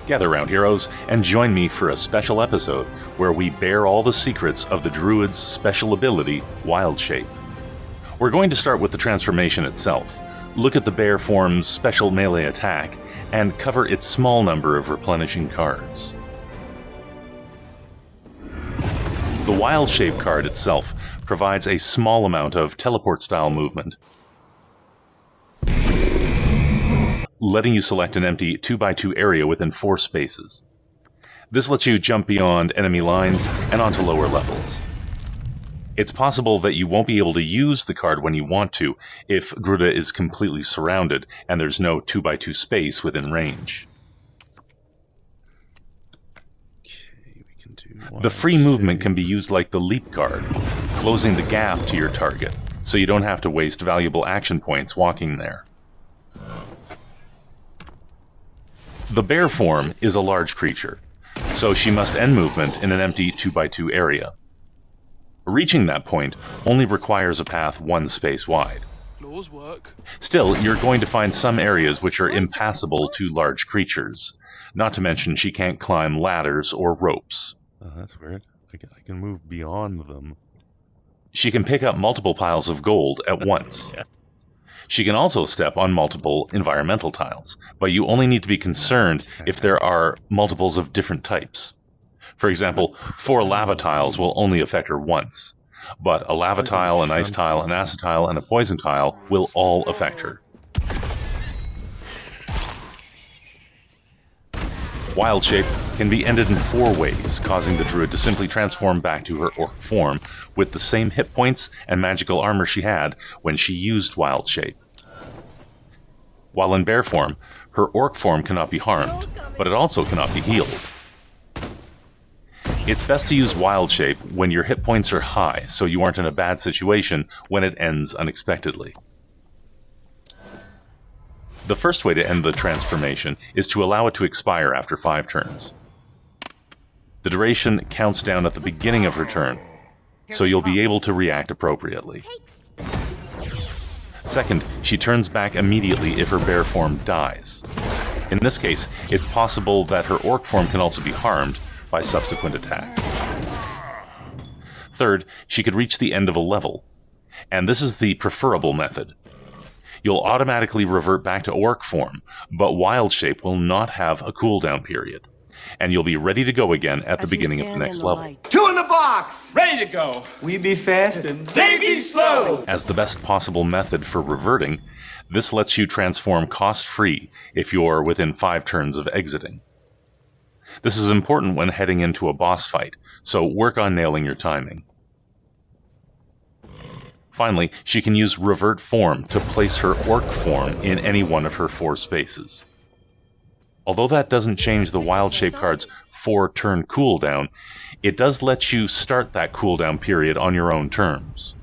Gather round, heroes, and join me for a special episode where we bare all the secrets of the Druid's special ability, Wild Shape. We're going to start with the transformation itself, look at the bear form's special melee attack, and cover its small number of replenishing cards. The Wild Shape card itself provides a small amount of teleport-style movement, letting you select an empty 2x2 area within 4 spaces. This lets you jump beyond enemy lines and onto lower levels. It's possible that you won't be able to use the card when you want to if Gruta is completely surrounded and there's no 2x2 space within range. The free movement can be used like the Leap card, closing the gap to your target, so you don't have to waste valuable action points walking there. The bear form is a large creature, so she must end movement in an empty 2x2 area. Reaching that point only requires a path 1 space wide. Laws work. Still, you're going to find some areas which are impassable to large creatures, not to mention she can't climb ladders or ropes. Oh, that's weird. I can move beyond them. She can pick up multiple piles of gold at once. Yeah. She can also step on multiple environmental tiles, but you only need to be concerned if there are multiples of different types. For example, 4 lava tiles will only affect her once, but a lava tile, an ice tile, an acid tile, and a poison tile will all affect her. Wild Shape can be ended in 4 ways, causing the Druid to simply transform back to her orc form with the same hit points and magical armor she had when she used Wild Shape. While in bear form, her orc form cannot be harmed, but it also cannot be healed. It's best to use Wild Shape when your hit points are high, so you aren't in a bad situation when it ends unexpectedly. The first way to end the transformation is to allow it to expire after 5 turns. The duration counts down at the beginning of her turn, so you'll be able to react appropriately. Second, she turns back immediately if her bear form dies. In this case, it's possible that her orc form can also be harmed by subsequent attacks. Third, she could reach the end of a level, and this is the preferable method. You'll automatically revert back to orc form, but Wild Shape will not have a cooldown period, and you'll be ready to go again at the beginning of the next level. 2 in the box! Ready to go. We be fast and They be slow. As the best possible method for reverting, this lets you transform cost-free if you're within 5 turns of exiting. This is important when heading into a boss fight, so work on nailing your timing. Finally, she can use Revert Form to place her orc form in any one of her 4 spaces. Although that doesn't change the Wild Shape card's 4-turn cooldown, it does let you start that cooldown period on your own terms.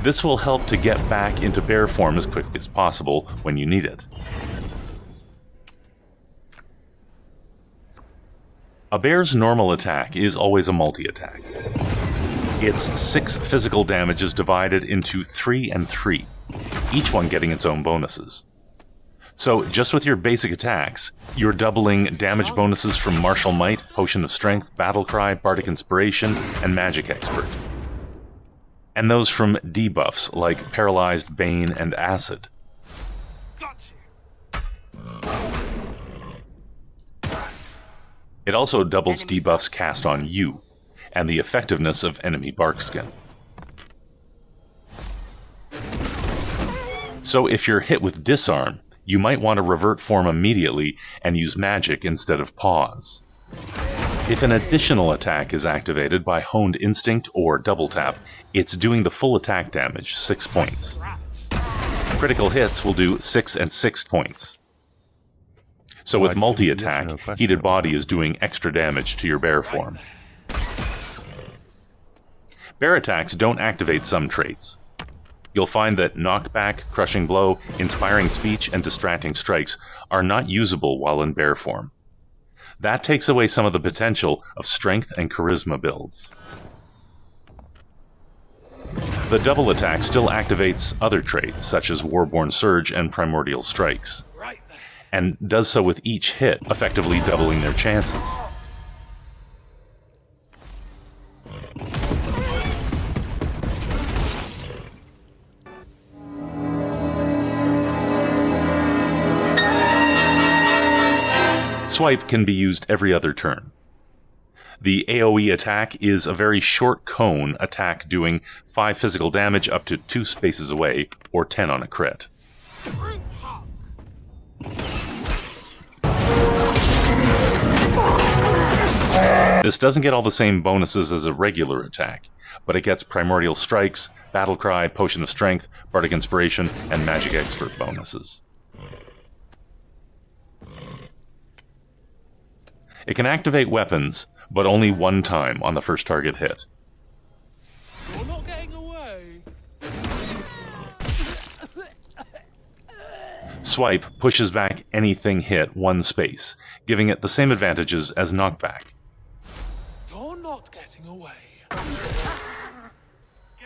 This will help to get back into bear form as quickly as possible when you need it. A bear's normal attack is always a multi-attack. Its 6 physical damage is divided into 3 and 3, each one getting its own bonuses. So, just with your basic attacks, you're doubling damage bonuses from Martial Might, Potion of Strength, Battle Cry, Bardic Inspiration, and Magic Expert. And those from debuffs like Paralyzed, Bane, and Acid. It also doubles debuffs cast on you, and the effectiveness of enemy barkskin. So if you're hit with Disarm, you might want to revert form immediately and use magic instead of pause. If an additional attack is activated by Honed Instinct or Double Tap, it's doing the full attack damage, 6 points. Critical hits will do 6 and 6 points. So with multi-attack, Heated Body is doing extra damage to your bear form. Bear attacks don't activate some traits. You'll find that Knockback, Crushing Blow, Inspiring Speech, and Distracting Strikes are not usable while in bear form. That takes away some of the potential of Strength and Charisma builds. The double attack still activates other traits, such as Warborn Surge and Primordial Strikes. and does so with each hit, effectively doubling their chances. Swipe can be used every other turn. The AoE attack is a very short cone attack doing 5 physical damage up to 2 spaces away, or 10 on a crit. This doesn't get all the same bonuses as a regular attack, but it gets Primordial Strikes, Battle Cry, Potion of Strength, Bardic Inspiration, and Magic Expert bonuses. It can activate weapons, but only one time on the first target hit. You're not getting away. Swipe pushes back anything hit 1 space, giving it the same advantages as knockback. You're not getting away. Get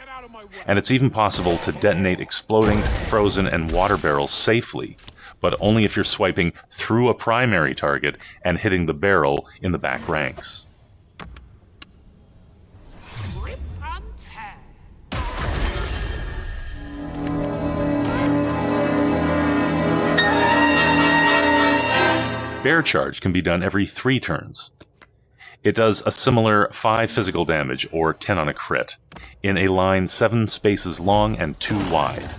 out of my way. And it's even possible to detonate exploding, frozen, and water barrels safely, but only if you're swiping through a primary target and hitting the barrel in the back ranks. Rip and tear. Bear Charge can be done every 3 turns. It does a similar 5 physical damage, or 10 on a crit, in a line 7 spaces long and 2 wide.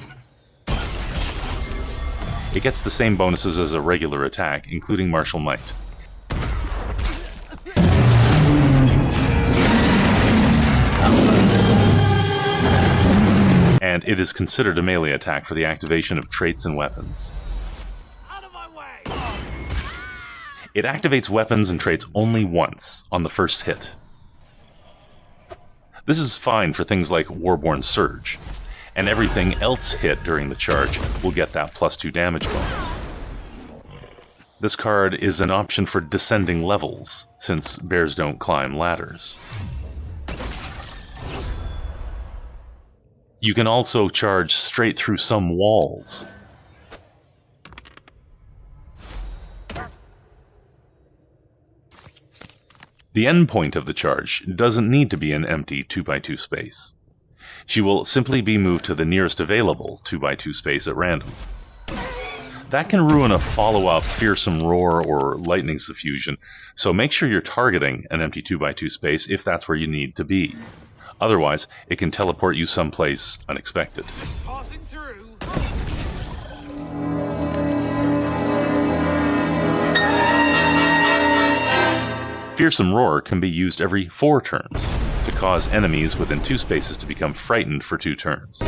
It gets the same bonuses as a regular attack, including Martial Might. And it is considered a melee attack for the activation of traits and weapons. Out of my way. It activates weapons and traits only once, on the first hit. This is fine for things like Warborn Surge, and everything else hit during the charge will get that +2 damage bonus. This card is an option for descending levels, since bears don't climb ladders. You can also charge straight through some walls. The endpoint of the charge doesn't need to be an empty 2x2 space. She will simply be moved to the nearest available 2x2 space at random. That can ruin a follow-up Fearsome Roar or Lightning Suffusion, so make sure you're targeting an empty 2x2 space if that's where you need to be. Otherwise, it can teleport you someplace unexpected. Passing through. Fearsome Roar can be used every 4 turns, to cause enemies within 2 spaces to become frightened for 2 turns.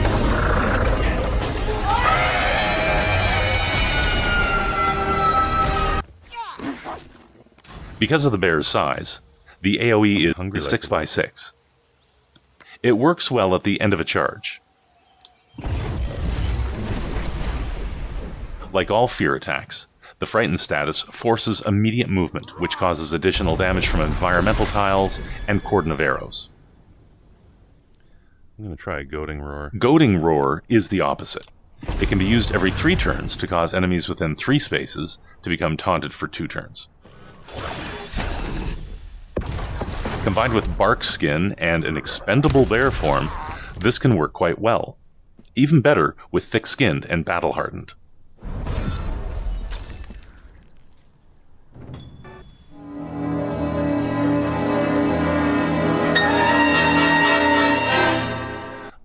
Because of the bear's size, the AoE is 6x6. It works well at the end of a charge. Like all fear attacks, the Frightened status forces immediate movement, which causes additional damage from environmental tiles and cordon of arrows. I'm going to try a Goading Roar. Goading Roar is the opposite. It can be used every 3 turns to cause enemies within 3 spaces to become taunted for 2 turns. Combined with bark skin and an expendable bear form, this can work quite well. Even better with thick-skinned and battle-hardened.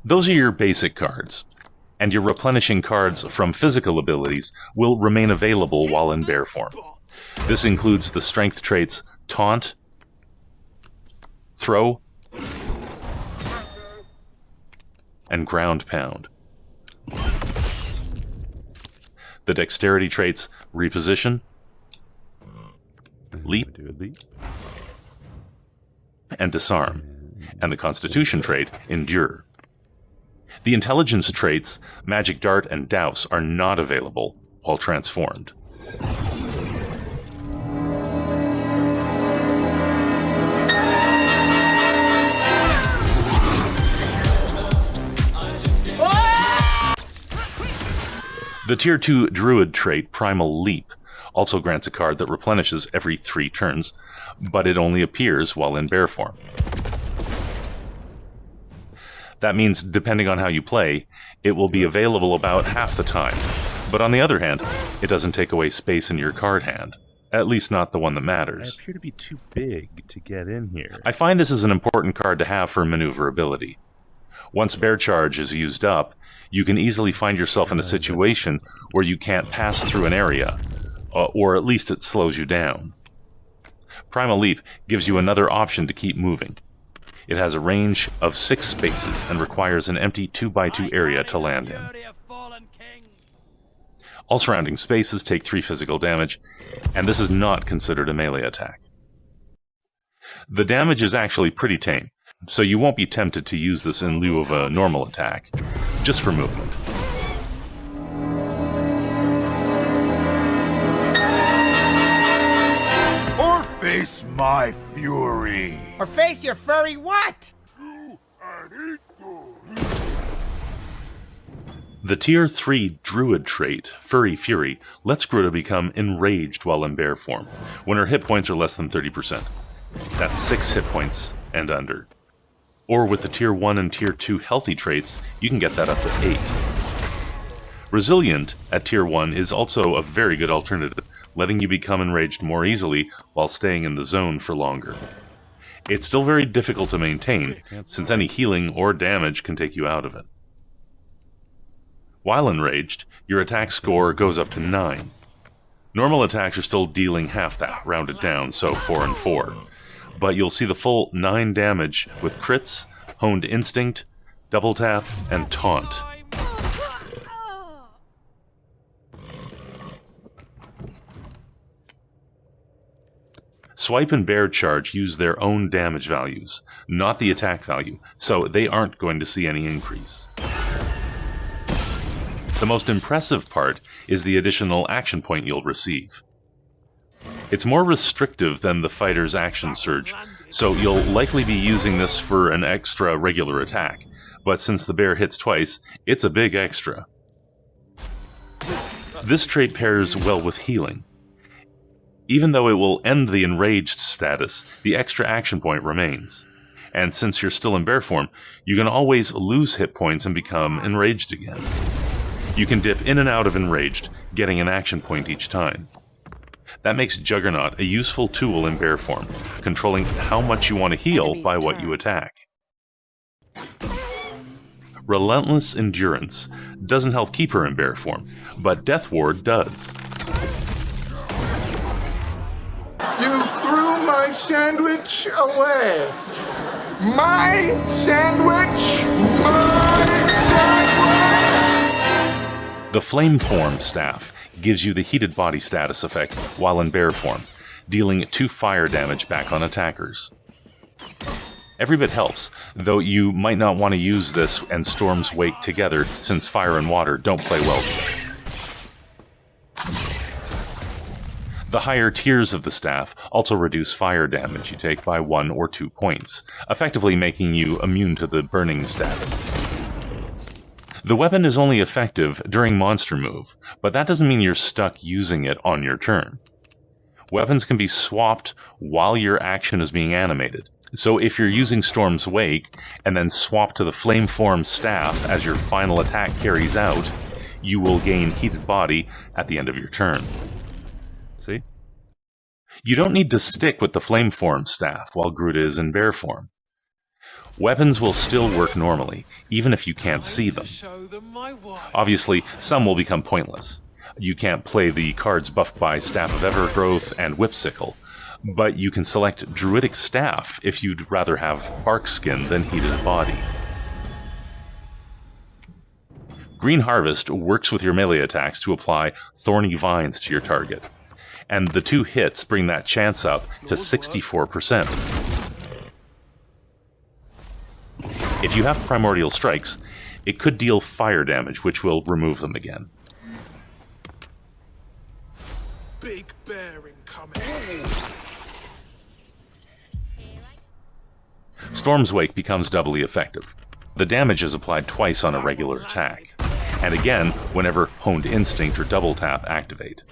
Those are your basic cards, and your replenishing cards from physical abilities will remain available while in bear form. This includes the strength traits Taunt, Throw, and Ground Pound. The dexterity traits Reposition, Leap, and Disarm, and the constitution trait Endure. The intelligence traits Magic Dart and Douse are not available while transformed. The Tier 2 Druid trait Primal Leap also grants a card that replenishes every 3 turns, but it only appears while in bear form. That means, depending on how you play, it will be available about half the time. But on the other hand, it doesn't take away space in your card hand. At least not the one that I matters. appear to be too big to get in here. I find this is an important card to have for maneuverability. Once Bear Charge is used up, you can easily find yourself in a situation where you can't pass through an area, or at least it slows you down. Primal Leap gives you another option to keep moving. It has a range of 6 spaces and requires an empty 2x2 area to land in. All surrounding spaces take 3 physical damage, and this is not considered a melee attack. The damage is actually pretty tame, so you won't be tempted to use this in lieu of a normal attack, just for movement. Or face my fury. Or face your furry what? The Tier 3 Druid trait, Furry Fury, lets Gruta become enraged while in bear form, when her hit points are less than 30%. That's 6 hit points and under. Or with the Tier 1 and Tier 2 healthy traits, you can get that up to 8. Resilient at Tier 1 is also a very good alternative, letting you become enraged more easily while staying in the zone for longer. It's still very difficult to maintain, since any healing or damage can take you out of it. While enraged, your attack score goes up to 9. Normal attacks are still dealing half that, rounded down, so 4 and 4. But you'll see the full 9 damage with crits, honed instinct, double tap, and taunt. Swipe and Bear Charge use their own damage values, not the attack value, so they aren't going to see any increase. The most impressive part is the additional action point you'll receive. It's more restrictive than the fighter's action surge, so you'll likely be using this for an extra regular attack, but since the bear hits twice, it's a big extra. This trait pairs well with healing. Even though it will end the enraged status, the extra action point remains. And since you're still in bear form, you can always lose hit points and become enraged again. You can dip in and out of enraged, getting an action point each time. That makes Juggernaut a useful tool in bear form, controlling how much you want to heal by what you attack. Relentless Endurance doesn't help keep her in bear form, but Death Ward does. You threw my sandwich away. My sandwich! My sandwich! The Flame Form staff gives you the heated body status effect while in bear form, dealing 2 fire damage back on attackers. Every bit helps, though you might not want to use this and Storm's Wake together since fire and water don't play well together. The higher tiers of the staff also reduce fire damage you take by 1 or 2 points, effectively making you immune to the burning status. The weapon is only effective during monster move, but that doesn't mean you're stuck using it on your turn. Weapons can be swapped while your action is being animated, so if you're using Storm's Wake and then swap to the Flame Form staff as your final attack carries out, you will gain heated body at the end of your turn. See? You don't need to stick with the Flame Form staff while Gruta is in bear form. Weapons will still work normally, even if you can't see them. Obviously, some will become pointless. You can't play the cards buffed by Staff of Evergrowth and Whipsicle, but you can select Druidic Staff if you'd rather have Bark Skin than Heated Body. Green Harvest works with your melee attacks to apply Thorny Vines to your target, and the 2 hits bring that chance up to 64%. If you have Primordial Strikes, it could deal fire damage, which will remove them again. Big bear incoming. Storm's Wake becomes doubly effective. The damage is applied twice on a regular attack, and again whenever Honed Instinct or Double Tap activate.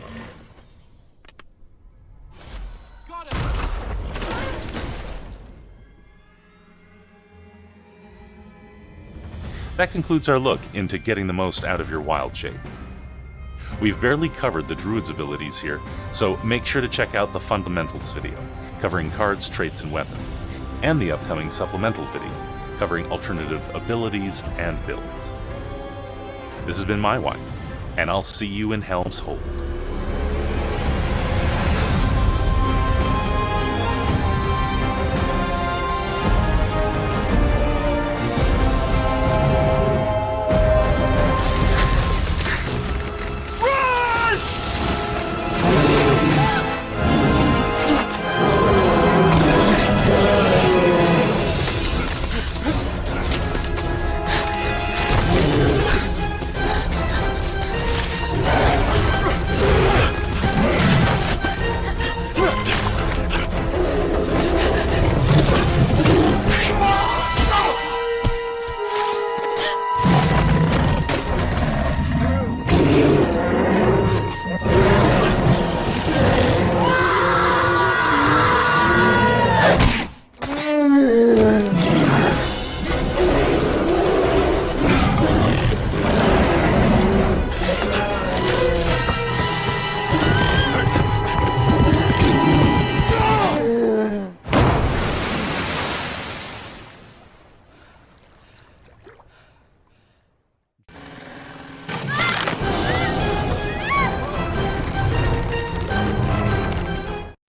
That concludes our look into getting the most out of your wild shape. We've barely covered the Druid's abilities here, so make sure to check out the Fundamentals video, covering cards, traits, and weapons, and the upcoming supplemental video, covering alternative abilities and builds. This has been my wine, and I'll see you in Helm's Hold.